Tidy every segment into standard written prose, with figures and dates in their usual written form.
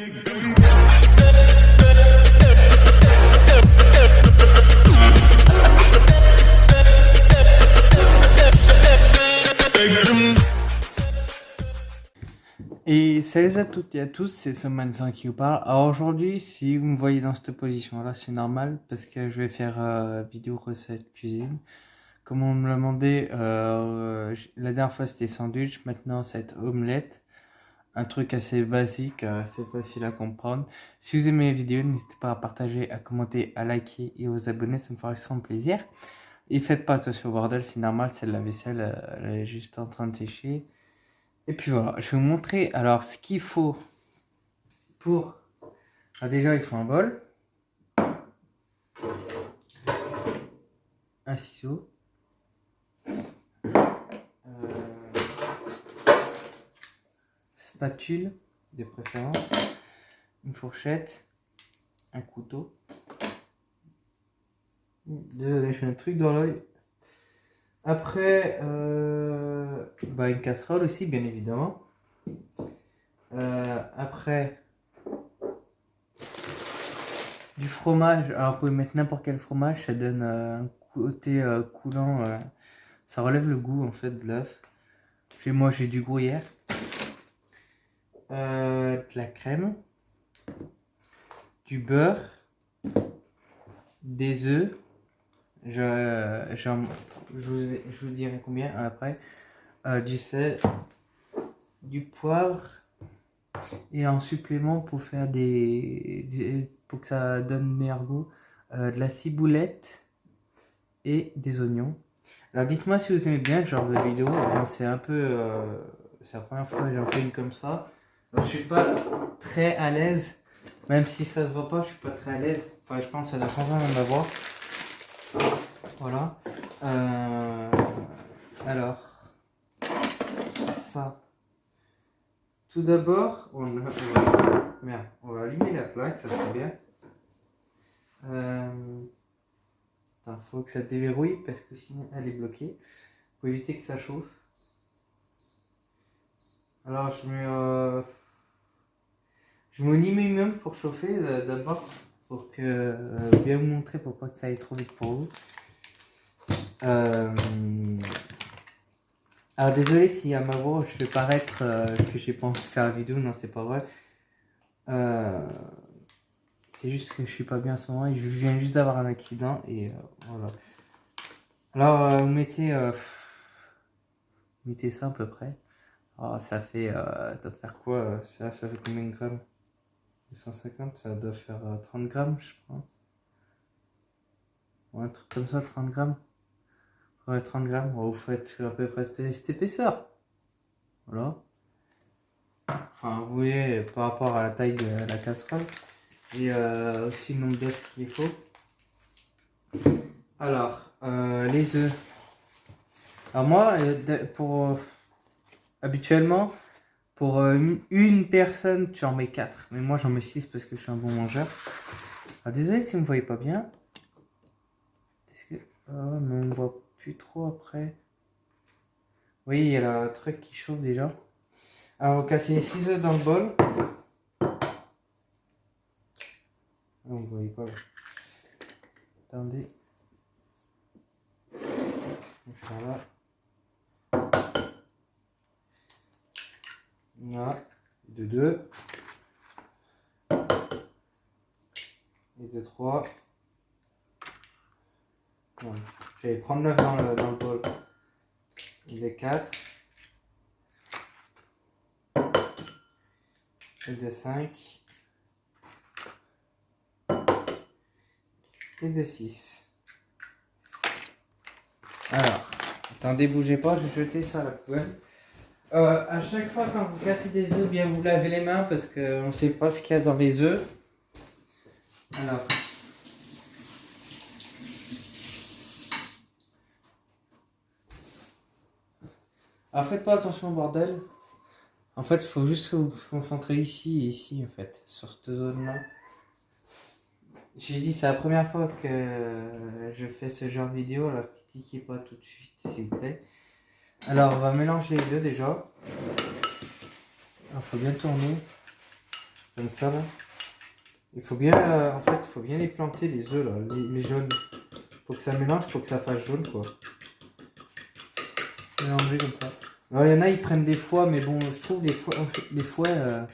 Et salut à toutes et à tous, c'est Soman5 qui vous parle. Alors aujourd'hui, si vous me voyez dans cette position là, c'est normal parce que je vais faire vidéo recette cuisine. Comme on me l'a demandé, la dernière fois c'était sandwich, maintenant c'est omelette. Un truc assez basique, c'est facile à comprendre. Si vous aimez les vidéos, n'hésitez pas à partager, à commenter, à liker et à vous abonner, ça me fera extrêmement plaisir. Et faites pas attention au bordel, c'est normal, c'est de la vaisselle, elle est juste en train de sécher. Et puis voilà, je vais vous montrer alors ce qu'il faut pour... Ah, déjà il faut un bol, un ciseau, spatule de préférence, une fourchette, un couteau. Désolé, j'ai un truc dans l'œil. Après, une casserole aussi, bien évidemment. Après, du fromage. Alors, vous pouvez mettre n'importe quel fromage, ça donne un côté coulant. Ça relève le goût en fait de l'œuf. Moi, j'ai du gruyère, de la crème, du beurre, des œufs. Je vous dirai combien après. Du sel, du poivre et en supplément pour faire pour que ça donne meilleur goût, de la ciboulette et des oignons. Alors dites-moi si vous aimez bien ce genre de vidéo. Bon, c'est un peu c'est la première fois que j'en fais une comme ça, donc je suis pas très à l'aise, même si ça se voit pas, je suis pas très à l'aise. Enfin, je pense que ça doit changer même ma voix. Voilà. Alors, ça. Tout d'abord, on va allumer la plaque, ça serait bien. Faut que ça déverrouille parce que sinon elle est bloquée. Faut éviter que ça chauffe. Alors, je mets au minimum pour chauffer d'abord, pour que bien vous montrer pour pas que ça aille trop vite pour vous. Alors désolé si à ma voix je fais paraître que j'ai pas envie de faire la vidéo, non c'est pas vrai. C'est juste que je suis pas bien en ce moment et je viens juste d'avoir un accident et voilà. Alors vous mettez ça à peu près. Alors ça fait, ça doit faire quoi ça fait combien de grammes? 250, ça doit faire 30 grammes je pense. Ouais, un truc comme ça, 30 grammes. Ouais, 30 grammes, vous faites à peu près cette épaisseur. Voilà. Enfin, vous voyez, par rapport à la taille de la casserole. Et aussi le nombre d'œufs qu'il faut. Alors, les œufs. Alors moi, habituellement, pour une personne, tu en mets 4. Mais moi, j'en mets 6 parce que je suis un bon mangeur. Alors, désolé si vous ne me voyez pas bien. Est-ce que... Oh, mais on ne voit plus trop après. Oui, il y a le truc qui chauffe déjà. Alors, vous cassez les 6 œufs dans le bol. On ne voyait pas là. Attendez. Voilà. Voilà. De 2. Et de 3. Voilà. Je vais prendre l'œuf dans le bol. Et de 4. Et de 5. Et de 6. Alors, attendez, bougez pas, je vais jeter ça à la poubelle. À chaque fois quand vous cassez des œufs, bien vous lavez les mains parce qu'on ne sait pas ce qu'il y a dans les œufs. Alors, faites pas attention au bordel. En fait, il faut juste vous concentrer ici et ici, en fait, sur cette zone-là. J'ai dit, c'est la première fois que je fais ce genre de vidéo, alors critiquez pas tout de suite, s'il vous plaît. Alors, on va mélanger les deux déjà. Il faut bien tourner. Comme ça là. Il faut bien, en fait, il faut bien les planter les œufs là, les jaunes. Faut que ça mélange, faut que ça fasse jaune quoi. Mélanger comme ça. Alors il y en a, ils prennent des foies, mais bon, je trouve les fouets,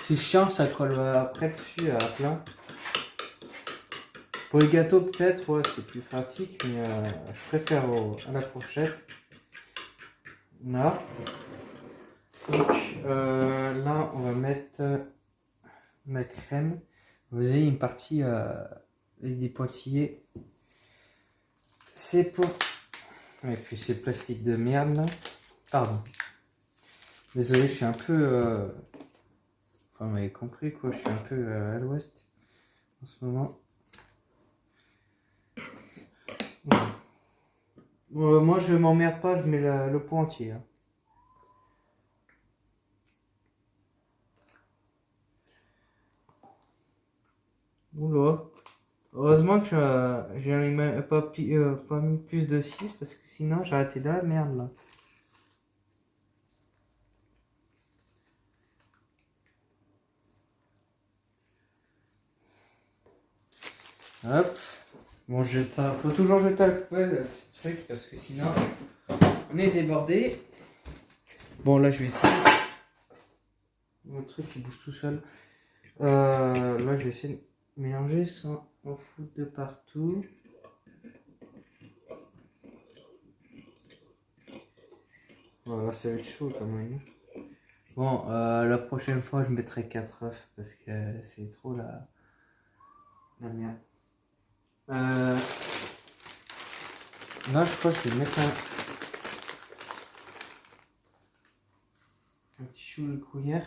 c'est chiant, ça colle après dessus à plat. Pour les gâteaux peut-être, ouais, c'est plus pratique, mais je préfère à la fourchette. Là. Donc là, on va mettre ma crème. Vous avez une partie avec des pointillés. C'est pour... Et puis c'est le plastique de merde là. Pardon. Désolé, je suis un peu... Enfin, vous m'avez compris quoi, je suis un peu à l'ouest en ce moment. Voilà. Moi je m'emmerde pas, je mets le pot entier. Hein. Oula. Heureusement que j'ai pas mis plus de 6 parce que sinon j'aurais été dans la merde là. Hop. Bon, faut toujours jeter à la poubelle ce truc parce que sinon on est débordé. Bon, là je vais essayer. Mon truc il bouge tout seul. Là je vais essayer de mélanger sans en foutre de partout. Voilà, ça va être chaud quand même. Bon, la prochaine fois je mettrai 4 œufs parce que c'est trop la merde. Là, je crois que je vais mettre un petit chou de cuillère.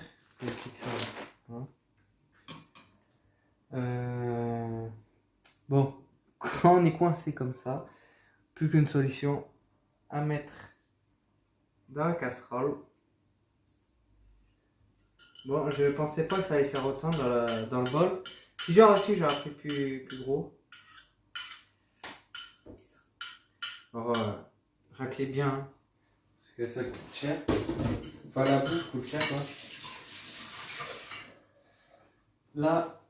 Voilà. Bon, quand on est coincé comme ça, plus qu'une solution à mettre dans la casserole. Bon, je pensais pas que ça allait faire autant dans le bol. Si j'aurais su, j'aurais fait plus gros. On va racler bien, hein, parce que ça coûte cher. Enfin, la bouffe coûte cher, quoi. Là,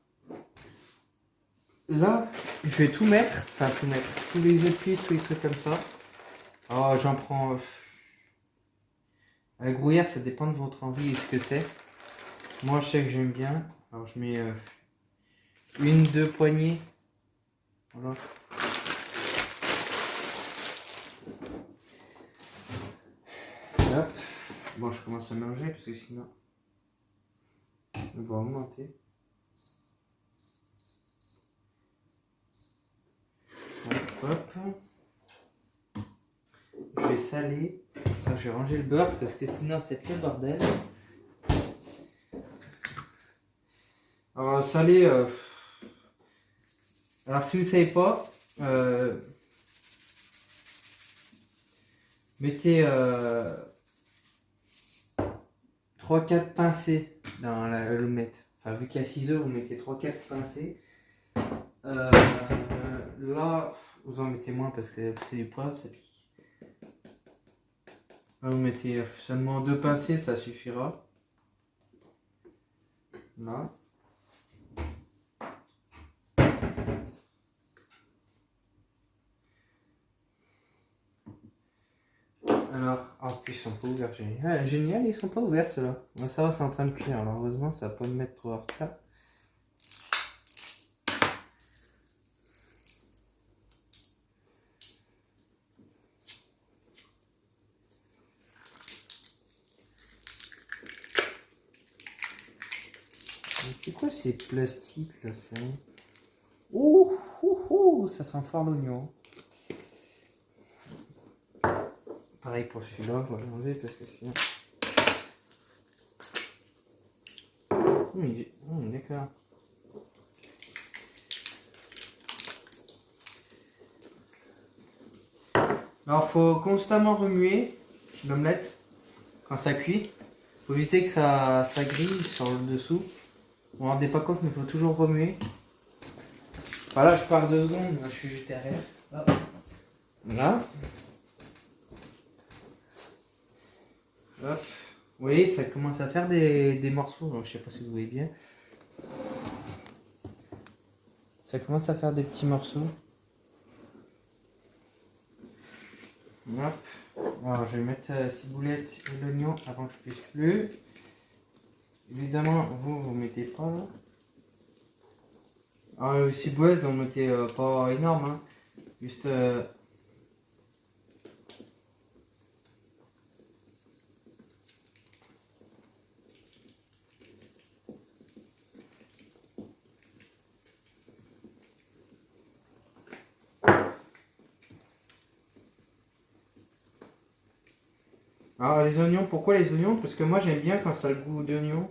je vais tout mettre, enfin tout mettre, tous les épices, tous les trucs comme ça. Alors, j'en prends... La gruyère, ça dépend de votre envie et ce que c'est. Moi, je sais que j'aime bien. Alors, je mets deux poignées. Voilà. Hop. Bon, je commence à mélanger parce que sinon, on va augmenter. Hop. Je vais saler. Ça, je vais ranger le beurre parce que sinon, c'est le bordel. Alors, saler. Alors, si vous ne savez pas, mettez 3-4 pincées dans l'omelette. Enfin, vu qu'il y a 6 œufs, vous mettez 3-4 pincées. Là, vous en mettez moins parce que c'est du poivre, ça pique. Là, vous mettez seulement 2 pincées, ça suffira. Là. Alors, en plus, ils sont pas ouverts. Ah, génial, ils sont pas ouverts ceux-là. Bon, ça va, c'est en train de cuire. Alors, heureusement, ça va pas me mettre trop en retard. C'est quoi ces plastiques là? Ouh, ça sent fort l'oignon. Pareil pour celui-là, on va l'enlever parce que sinon. D'accord. Alors, faut constamment remuer l'omelette quand ça cuit. Faut éviter que ça grille sur le dessous. Vous vous rendez pas compte, mais il faut toujours remuer. Voilà, je pars 2 secondes, je suis juste derrière. Hop. Voilà. Hop. Oui, ça commence à faire des morceaux. Alors, je sais pas si vous voyez bien. Ça commence à faire des petits morceaux. Hop. Alors, je vais mettre ciboulette et l'oignon avant que je puisse plus. Évidemment, vous mettez pas là. Alors, le ciboulette, on mettait pas énorme, hein. Juste. Alors, les oignons, pourquoi les oignons? Parce que moi, j'aime bien quand ça a le goût d'oignon.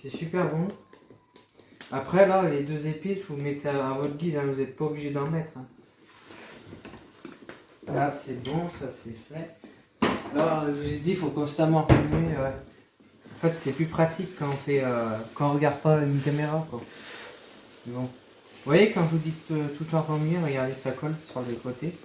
C'est super bon. Après, là, les 2 épices, vous mettez à votre guise, hein, vous n'êtes pas obligé d'en mettre, hein. Là, c'est bon, ça c'est fait. Là, je vous ai dit, il faut constamment remuer. Ouais. En fait, c'est plus pratique quand quand on regarde pas une caméra, quoi. Bon. Vous voyez, quand je vous dis tout le temps remuer, regardez, ça colle sur les côtés.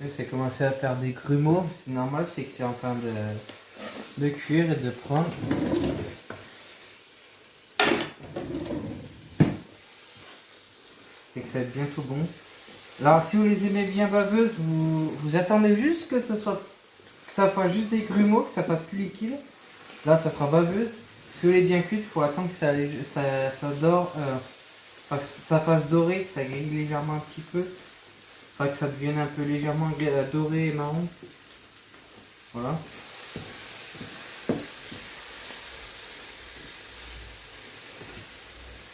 Là, c'est commencé à faire des grumeaux. C'est normal, c'est que c'est en train de cuire et de prendre. C'est que ça va être bientôt bon. Alors, si vous les aimez bien baveuses, vous attendez juste que ça fasse juste des grumeaux, que ça fasse plus liquide. Là, ça fera baveuse. Si vous voulez bien cuite, il faut attendre que ça dore, enfin, que ça fasse doré, que ça grille légèrement un petit peu. Enfin, que ça devienne un peu légèrement doré et marron. Voilà.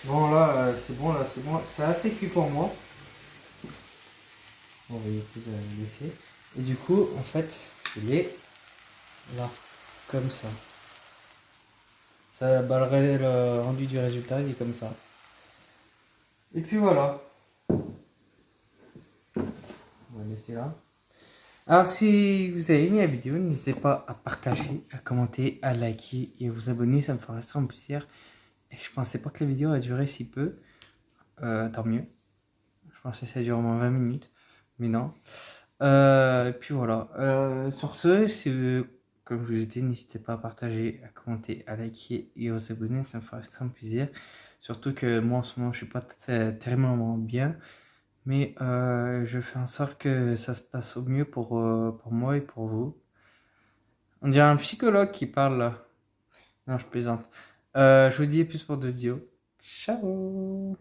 Bon, là, c'est bon, là, c'est bon. C'est assez cuit pour moi. On va essayer de le laisser. Et du coup, en fait, il est là, comme ça. Ça, bah, le rendu du résultat, il est comme ça. Et puis voilà. On va laisser là. Alors, si vous avez aimé la vidéo, n'hésitez pas à partager, à commenter, à liker et à vous abonner. Ça me fera extrêmement plaisir. Et je pensais pas que la vidéo a duré si peu. Tant mieux. Je pensais que ça dure au moins 20 minutes. Mais non. Et puis voilà. Sur ce, comme je vous ai dit, n'hésitez pas à partager, à commenter, à liker et à vous abonner. Ça me fera extrêmement plaisir. Surtout que moi en ce moment, je suis pas tellement bien. Mais je fais en sorte que ça se passe au mieux pour moi et pour vous. On dirait un psychologue qui parle là. Non, je plaisante. Je vous dis à plus pour d'autres vidéos. Ciao!